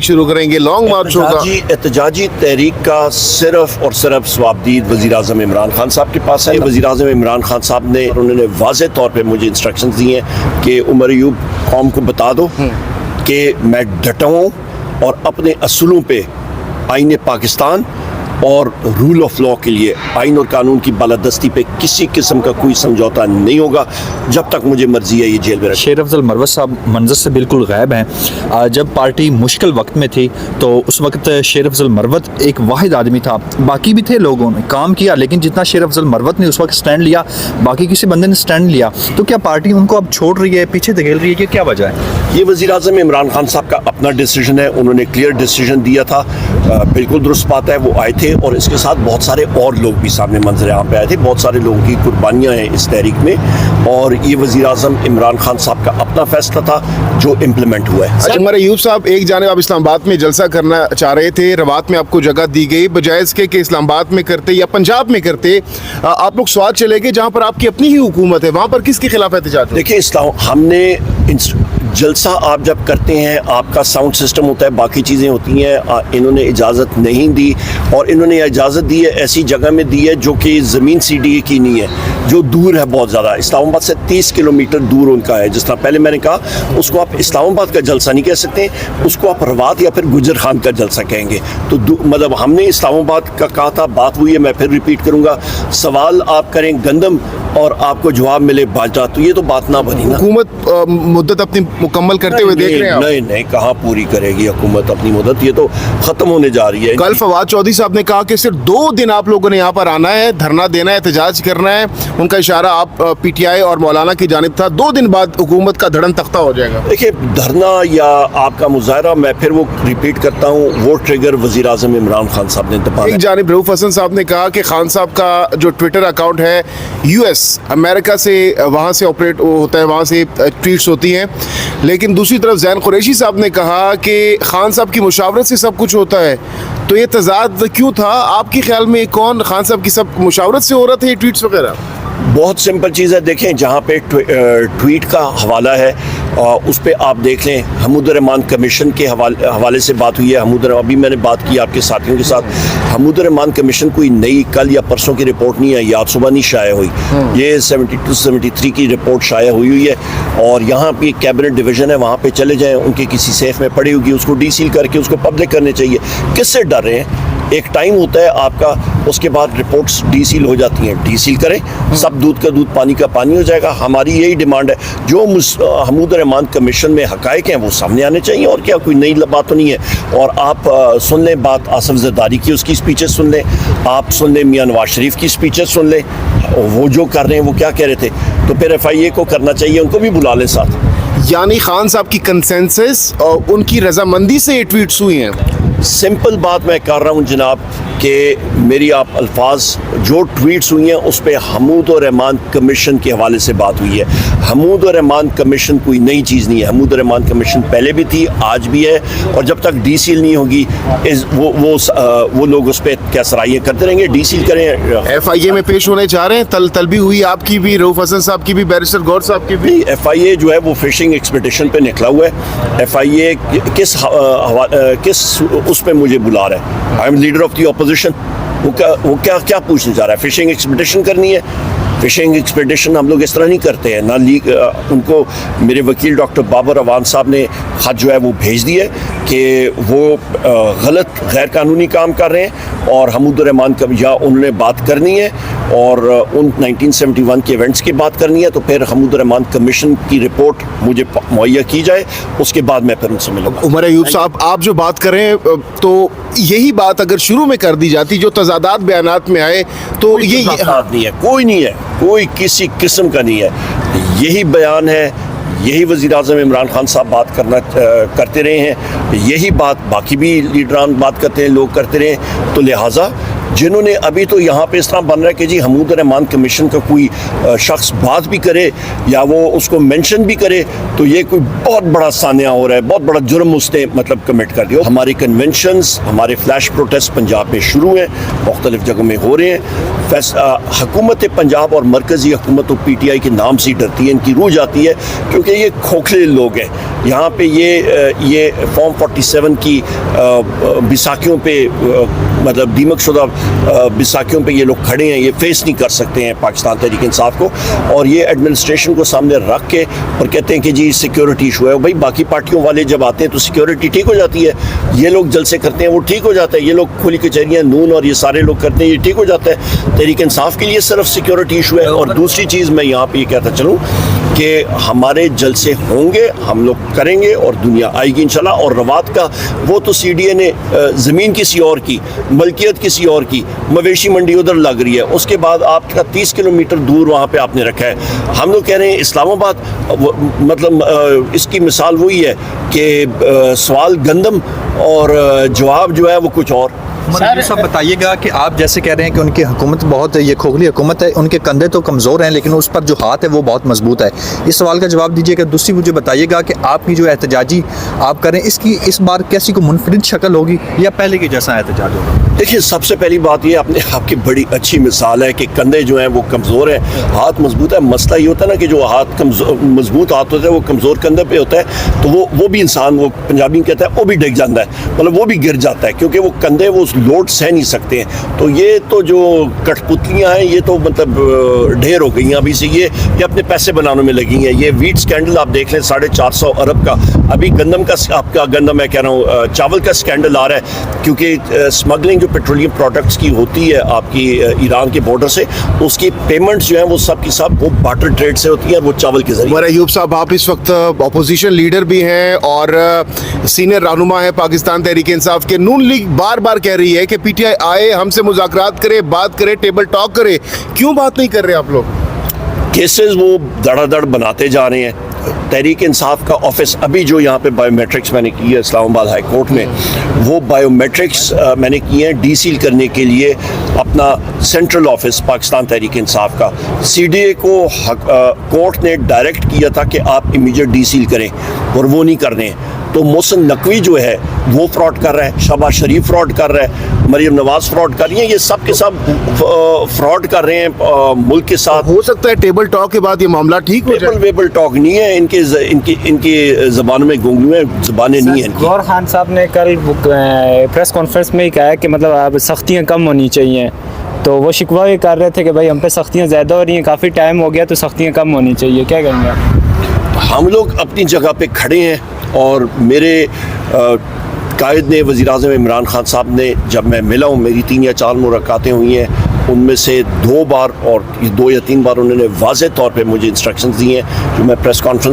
शुरू करेंगे, लॉन्ग मार्च होगा। एहतजाजी तहरीक का सिर्फ और सिर्फ सवाबदीद वज़ीर आज़म इमरान खान साहब के पास है। वज़ीर आज़म इमरान खान साहब ने उन्होंने वाज़े तौर पे मुझे इंस्ट्रक्शंस दिए हैं कि उमर अयूब कौम को बता दो कि मैं डटा हूँ और अपने असूलों पे आईन पाकिस्तान और रूल ऑफ लॉ के लिए आइन और कानून की बालादस्ती पे किसी किस्म का कोई समझौता नहीं होगा जब तक मुझे मर्जी है ये जेल में रखें। शेर अफजल मरवत साहब मंजर से बिल्कुल गायब हैं। जब पार्टी मुश्किल वक्त में थी तो उस वक्त शेर अफजल मरवत एक वाहिद आदमी था, बाकी भी थे, लोगों ने काम किया, लेकिन जितना शेर अफजल मरवत ने उस वक्त स्टैंड लिया बाकी किसी बंदे ने स्टैंड लिया। तो क्या पार्टी उनको अब छोड़ रही है, पीछे धकेल रही है कि क्या वजह है? ये वज़ीर आज़म इमरान खान साहब का अपना डिसीजन है, उन्होंने क्लियर डिसीजन दिया था, बिल्कुल दुरुस्त बात है, वो आए थे और इसके साथ बहुत सारे और लोग भी सामने मंजर आम पे आए थे, बहुत सारे लोगों की कुर्बानियाँ हैं इस तहरीक में और ये वज़ीर आज़म इमरान खान साहब का अपना फैसला था जो इम्प्लीमेंट हुआ है। अच्छा उमर अयूब साहब, एक जानिब आप इस्लामाबाद में जलसा करना चाह रहे थे, रवात में आपको जगह दी गई, बजाय इसके कि इस्लामाबाद में करते या पंजाब में करते, आप लोग स्वाद चले गए जहाँ पर आपकी अपनी ही हुकूमत है, वहाँ पर किसके खिलाफ एहतजाज? देखिए हमने जलसा आप जब करते हैं आपका साउंड सिस्टम होता है, बाकी चीज़ें होती हैं, इन्होंने इजाज़त नहीं दी और इन्होंने इजाज़त दी है ऐसी जगह में दी है जो कि ज़मीन CDA की नहीं है, जो दूर है बहुत ज़्यादा, इस्लामाबाद से 30 किलोमीटर दूर उनका है। जिस तरह पहले मैंने कहा उसको आप इस्लामाबाद का जलसा नहीं कह सकते, उसको आप रवात या फिर गुजर खान का जलसा कहेंगे। तो मतलब हमने इस्लामाबाद का कहा था, बात हुई है, मैं फिर रिपीट करूँगा, सवाल आप करें गंदम और आपको जवाब मिले बाजरा, तो ये तो बात ना बनी ना। हुकूमत मुद्दत अपनी मुकम्मल करते हुए देख रहे हैं? नहीं, कहाँ पूरी करेगी हुकूमत अपनी मुद्दत, ये तो ख़त्म होने जा रही है। कल फवाद चौधरी साहब ने कहा कि सिर्फ 2 दिन आप लोगों ने यहाँ पर आना है, धरना देना है, एहतजाज करना है, उनका इशारा आप PTI और मौलाना की जानिब था, 2 दिन बाद हुकूमत का धड़न तख्ता हो जाएगा। देखिए धरना या आपका मुजाहरा, मैं फिर वो रिपीट करता हूँ, वो ट्रिगर वज़ीर आज़म इमरान खान साहब ने दबा। एक जानिब रऊफ हसन साहब ने कहा कि खान साहब का जो ट्विटर अकाउंट है US अमेरिका से, वहाँ से ऑपरेट होता है, वहाँ से ट्वीट्स होती हैं, लेकिन दूसरी तरफ ज़ैन कुरैशी साहब ने कहा कि खान साहब की मुशावरत से सब कुछ होता है। तो ये तज़ाद क्यों था आपके ख्याल में? कौन खान साहब की सब मुशावरत से हो रहा था ये ट्वीट्स वगैरह? बहुत सिंपल चीज़ है, देखें जहाँ पे ट्वीट का हवाला है उस पर आप देख लें, हमूदुर रहमान कमीशन के हवाले से बात हुई है। अभी मैंने बात की आपके साथियों के साथ, हमूदुर रहमान कमीशन कोई नई कल या परसों की रिपोर्ट नहीं है, या सुबह नहीं शाया हुई, ये 72-73 की रिपोर्ट शाया हुई है और यहाँ पे कैबिनेट डिवीज़न है, वहाँ पे चले जाएँ, उनके किसी सेफ में पड़ी होगी, उसको डीसील करके उसको पब्लिक करने चाहिए। किससे डर रहे हैं? एक टाइम होता है आपका, उसके बाद रिपोर्ट्स डीसील हो जाती हैं, डीसील करें, सब दूध का दूध पानी का पानी हो जाएगा। हमारी यही डिमांड है, जो हमूदुर रहमान कमीशन में हकायक हैं वो सामने आने चाहिए, और क्या कोई नई बात तो नहीं है। और आप सुन लें बात आसिफ ज़रदारी की, उसकी स्पीचेस सुन लें, आप सुन लें मियां नवाज शरीफ की स्पीचेस सुन लें, वो जो कर रहे हैं वो क्या कह रहे थे, तो फिर FIA को करना चाहिए, उनको भी बुला लें साथ। यानी खान साहब की कंसेंसस और उनकी रजामंदी से ये ट्वीट्स हुई हैं? सिंपल बात मैं कर रहा हूँ जनाब कि मेरी आप अल्फाज जो ट्वीट्स हुई हैं उस पर हमूदुर रहमान कमीशन के हवाले से बात हुई है। हमूदुर रहमान कमीशन कोई नई चीज़ नहीं है, हमूदुर रहमान कमीशन पहले भी थी, आज भी है, और जब तक डीसील नहीं होगी वो लोग उस पर क्या सराहियाँ करते रहेंगे। डीसील करें। FIA में पेश होने जा रहे हैं, तलबी हुई आपकी भी, रऊफ हसन साहब की भी, बैरिस्टर गौर साहब की भी। FIA जो है वो फिशिंग एक्सपेडिशन पे निकला हुआ है। FIA किस उस पे मुझे बुला रहा है? I am leader of the opposition. वो क्या पूछने जा रहा है? फिशिंग एक्सपेडिशन करनी है? फिशिंग एक्सपेडिशन हम लोग इस तरह नहीं करते हैं ना। उनको मेरे वकील डॉक्टर बाबर अवान साहब ने ख़त जो है वो भेज दिया कि वो गलत गैर कानूनी काम कर रहे हैं और हमूदुर रहमान का या उन्होंने बात करनी है और उन 1971 के इवेंट्स की बात करनी है, तो फिर हमूदुर रहमान कमीशन की रिपोर्ट मुझे मुहैया की जाए, उसके बाद मैं फिर उनसे मिलूँगा। उमर अयूब साहब, आप जो बात करें तो यही बात अगर शुरू में कर दी जाती, जो तजादात बयानात में आए, तो ये नहीं है, कोई नहीं है, कोई किसी किस्म का नहीं है, यही बयान है, यही वज़ीर आज़म इमरान खान साहब बात करते रहे हैं, यही बात बाकी भी लीडरान बात करते हैं, लोग करते रहे, तो लिहाजा جنہوں نے ابھی تو یہاں پہ اس طرح بن رہا ہے کہ جی حمود الرحمان کمیشن کا کوئی شخص بات بھی کرے یا وہ اس کو مینشن بھی کرے تو یہ کوئی بہت بڑا سانحہ ہو رہا ہے, بہت بڑا جرم اس نے مطلب کمٹ کر دیا. ہماری کنونشنز, ہمارے فلیش پروٹیسٹ پنجاب میں شروع ہیں, مختلف جگہوں میں ہو رہے ہیں. حکومت پنجاب اور مرکزی حکومت و پی ٹی آئی کے نام سے ڈرتی ہے, ان کی روح جاتی ہے کیونکہ یہ کھوکھلے لوگ ہیں. یہاں پہ یہ فارم 47 کی بیساکھیوں پہ مطلب دیمک شدہ بیساکھیوں پہ یہ لوگ کھڑے ہیں, یہ فیس نہیں کر سکتے ہیں پاکستان تحریک انصاف کو, اور یہ ایڈمنسٹریشن کو سامنے رکھ کے اور کہتے ہیں کہ جی سیکیورٹی ایشو ہے. بھائی باقی پارٹیوں والے جب آتے ہیں تو سیکیورٹی ٹھیک ہو جاتی ہے, یہ لوگ جلسے کرتے ہیں وہ ٹھیک ہو جاتا ہے, یہ لوگ کھلی کچہریاں نون اور یہ سارے لوگ کرتے ہیں یہ ٹھیک ہو جاتا ہے. تحریک انصاف کے لیے صرف سیکیورٹی ایشو ہے. اور دوسری چیز میں یہاں پہ یہ کہتا چلوں کہ ہمارے جلسے ہوں گے, ہم لوگ کریں گے اور دنیا آئے گی انشاءاللہ. اور روات کا وہ تو سی ڈی اے نے زمین کسی اور کی, ملکیت کسی اور کی, مویشی منڈی ادھر لگ رہی ہے, اس کے بعد آپ کا 30 کلومیٹر دور وہاں پہ آپ نے رکھا ہے. ہم لوگ کہہ رہے ہیں اسلام آباد مطلب اس کی مثال وہی ہے کہ سوال گندم اور جواب جو ہے وہ کچھ اور. صاحب بتائیے گا کہ آپ جیسے کہہ رہے ہیں کہ ان کی حکومت بہت یہ کھوکھلی حکومت ہے, ان کے کندھے تو کمزور ہیں لیکن اس پر جو ہاتھ ہے وہ بہت مضبوط ہے. اس سوال کا جواب دیجیے کہ دوسری مجھے بتائیے گا کہ آپ کی جو احتجاجی آپ کریں اس بار کیسی کو منفرد شکل ہوگی یا پہلے کے جیسا احتجاج ہوگا؟ دیکھیے سب سے پہلی بات یہ آپ کی بڑی اچھی مثال ہے کہ کندھے جو ہیں وہ کمزور ہیں, ہاتھ مضبوط ہے. مسئلہ یہ ہوتا ہے نا کہ جو ہاتھ مضبوط ہاتھ ہوتا ہے وہ کمزور کندھے پہ ہوتا ہے تو وہ بھی انسان, وہ پنجابی کہتا ہے وہ بھی ڈگ جاتا ہے, مطلب وہ بھی گر جاتا ہے کیونکہ وہ کندھے وہ لوڈ سہ نہیں سکتے ہیں. تو یہ تو جو کٹ پتلیاں ہیں یہ تو مطلب ڈھیر ہو گئی ہیں ابھی سے, یہ اپنے پیسے بنانے میں لگی ہیں. یہ ویٹ سکینڈل آپ دیکھ لیں 450 ارب کا, ابھی گندم کا آپ کا گندم میں کہہ رہا ہوں چاول کا سکینڈل آ رہا ہے کیونکہ اسمگلنگ جو پیٹرولیم پروڈکٹس کی ہوتی ہے آپ کی ایران کے بارڈر سے, اس کی پیمنٹس جو ہیں وہ سب کی سب وہ بارٹر ٹریڈ سے ہوتی ہیں اور وہ چاول کے ذریعے. عمر ایوب صاحب, آپ اس وقت اپوزیشن لیڈر بھی ہیں اور سینئر رہنما ہیں پاکستان تحریک انصاف کے. نون لیگ بار بار کہہ رہی ہے کہ پی ٹی آئی آئے, ہم سے مذاکرات کرے, بات کرے, ٹیبل ٹاک کرے, کیوں بات نہیں کر رہے آپ لوگ؟ کیسز وہ دڑا دڑ بناتے جا رہے ہیں. تحریک انصاف کا آفس ابھی جو یہاں پہ بائیو میٹرکس میں نے کی ہے اسلام آباد ہائی کورٹ میں, وہ بائیو میٹرکس میں نے کیے ہیں ڈی سیل کرنے کے لیے اپنا سینٹرل آفس پاکستان تحریک انصاف کا. سی ڈی اے کو کورٹ نے ڈائریکٹ کیا تھا کہ آپ امیجیٹ ڈی سیل کریں اور وہ نہیں کر رہے ہیں. تو محسن نقوی جو ہے وہ فراڈ کر رہا ہے, شہباز شریف فراڈ کر رہا ہے, مریم نواز فراڈ کر رہی ہیں, یہ سب کے سب فراڈ کر رہے ہیں ملک کے ساتھ. ہو سکتا ہے ٹیبل ٹاک کے بعد یہ معاملہ ٹھیک ہو جائے. ٹیبل ٹاک نہیں ہے, ان کی زبانوں میں گونگلو ہیں, زبانیں نہیں ہیں. گور خان صاحب نے کل پریس کانفرنس میں ہی کہا کہ مطلب اب سختیاں کم ہونی چاہیے, تو وہ شکوہ یہ کر رہے تھے کہ بھائی ہم پہ سختیاں زیادہ ہو رہی ہیں, کافی ٹائم ہو گیا تو سختیاں کم ہونی چاہیے. کیا کہیں گے آپ؟ ہم لوگ اپنی جگہ پہ کھڑے ہیں اور میرے قائد نے, وزیر اعظم عمران خان صاحب نے, جب میں ملا ہوں میری 3 یا 4 ملاقاتیں ہوئی ہیں, ان میں سے 2 بار اور 2 یا 3 بار انہوں نے واضح طور پہ مجھے انسٹرکشنز دی ہیں جو میں پریس کانفرنس